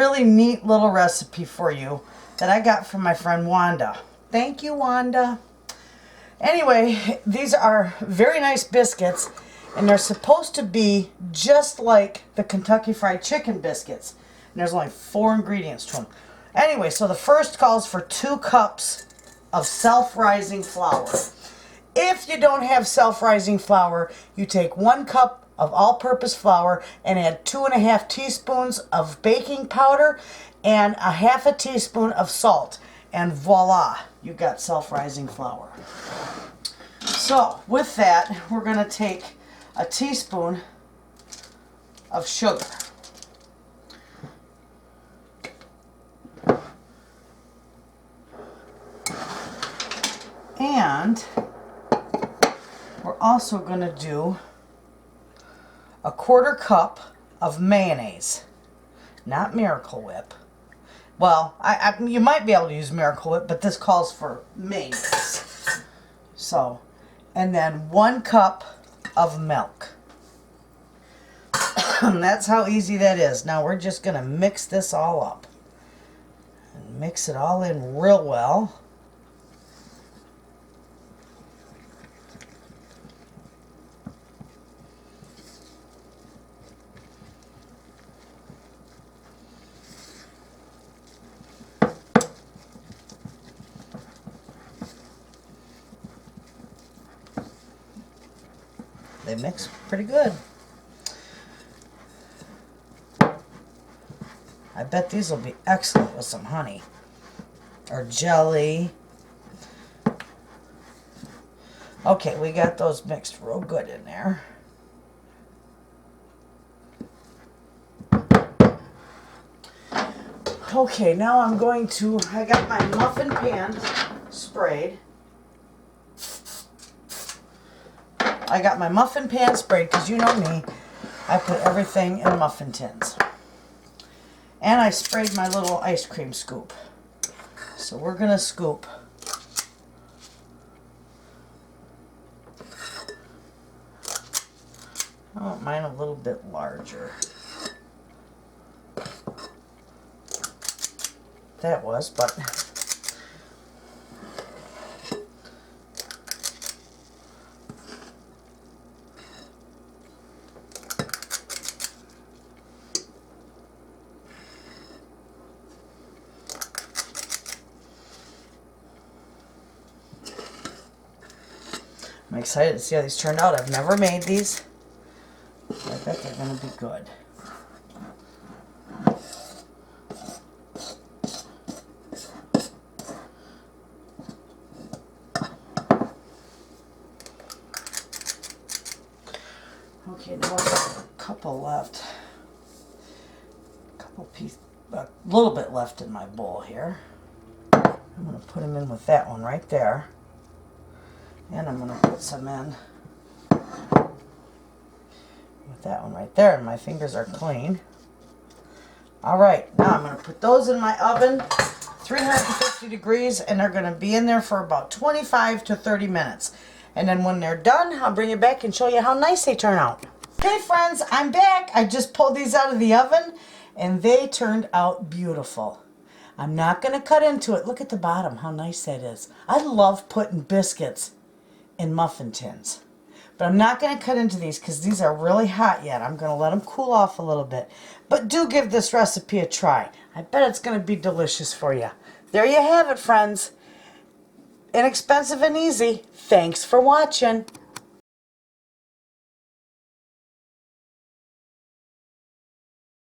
really neat little recipe for you that I got from my friend Wanda. Thank you, Wanda. Anyway, these are very nice biscuits, and they're supposed to be just like the Kentucky Fried Chicken biscuits. And there's only 4 ingredients to them. Anyway, so the first calls for 2 cups of self-rising flour. If you don't have self-rising flour, you take 1 cup of all-purpose flour and add 2.5 teaspoons of baking powder and 1/2 teaspoon of salt. And voila, you got self-rising flour. So with that, we're going to take a teaspoon of sugar. And we're also going to do a 1/4 cup of mayonnaise, not Miracle Whip. Well, you might be able to use Miracle Whip, but this calls for mayonnaise. So, and then 1 cup of milk. That's how easy that is. Now we're just going to mix this all up. And mix it all in real well. They mix pretty good. I bet these will be excellent with some honey or jelly. Okay, we got those mixed real good in there. Okay, now I got my muffin pan sprayed. I got my muffin pan sprayed because you know me, I put everything in muffin tins. And I sprayed my little ice cream scoop. So we're going to scoop I want mine a little bit larger. That was, but I'm excited to see how these turned out. I've never made these. I bet they're going to be good. Okay, now I've got a couple left. A little bit left in my bowl here. I'm going to put them in with that one right there. And I'm going to put some in with that one right there. And my fingers are clean. Alright, now I'm going to put those in my oven, 350 degrees, and they're going to be in there for about 25 to 30 minutes. And then when they're done, I'll bring it back and show you how nice they turn out. Okay friends, I'm back. I just pulled these out of the oven and they turned out beautiful. I'm not going to cut into it. Look at the bottom, how nice that is. I love putting biscuits in muffin tins. But I'm not going to cut into these because these are really hot yet. I'm going to let them cool off a little bit. But do give this recipe a try. I bet it's going to be delicious for you. There you have it, friends. Inexpensive and easy. Thanks for watching.